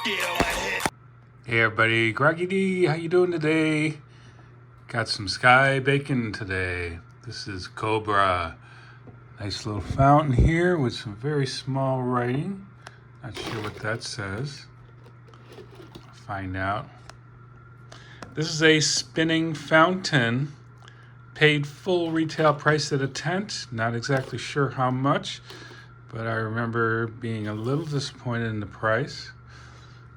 Hey everybody, Groggy D, how you doing today? Got some sky bacon today. This is COBRA. Nice little fountain here with some very small writing. Not sure what that says. I'll find out. This is a spinning fountain. Paid full retail price at a tent. Not exactly sure how much, but I remember being a little disappointed in the price.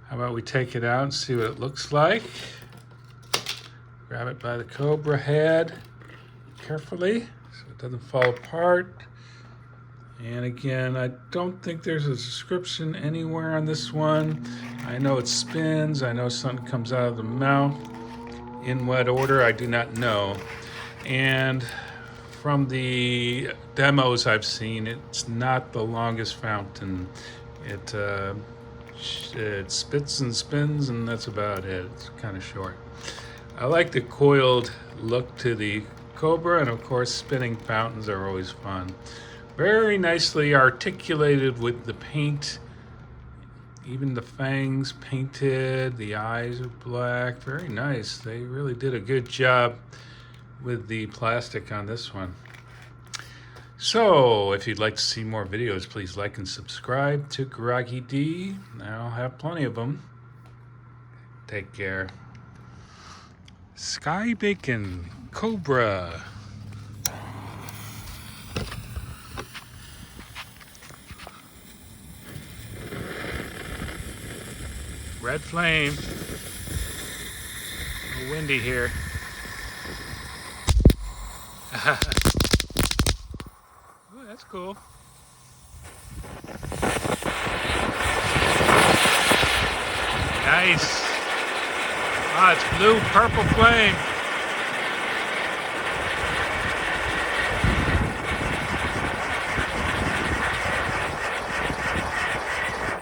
How about we take it out and see what it looks like? Grab it by the COBRA head carefully so it doesn't fall apart. And again, I don't think there's a description anywhere on this one. I know it spins. I know something comes out of the mouth. In what order, I do not know. And from the demos I've seen, it's not the longest fountain. It spits and spins, and that's about it. It's kind of short. I like the coiled look to the COBRA, and of course spinning fountains are always fun. Very nicely articulated with the paint. Even the fangs painted, the eyes are black. Very nice. They really did a good job with the plastic on this one. So, if you'd like to see more videos, please like and subscribe to Groggy D. I'll have plenty of them. Take care. Sky Bacon, COBRA. Red flame. A little windy here. Oh, that's cool. Nice. Ah, it's blue, purple flame.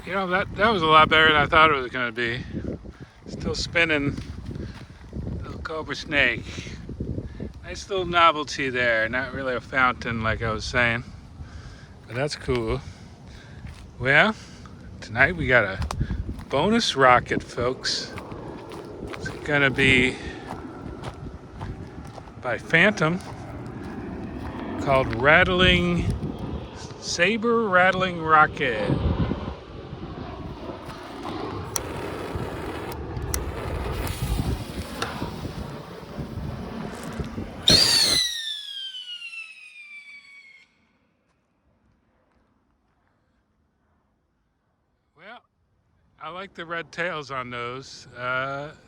You know, that was a lot better than I thought it was going to be. Still spinning. Little COBRA snake. Nice little novelty there. Not really a fountain like I was saying. But that's cool. Well, tonight we got a bonus rocket, folks. It's gonna be by Phantom, called Saber Rattling Rocket. Well, I like the red tails on those.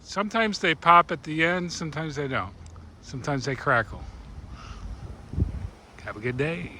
Sometimes they pop at the end, sometimes they don't. Sometimes they crackle. Have a good day.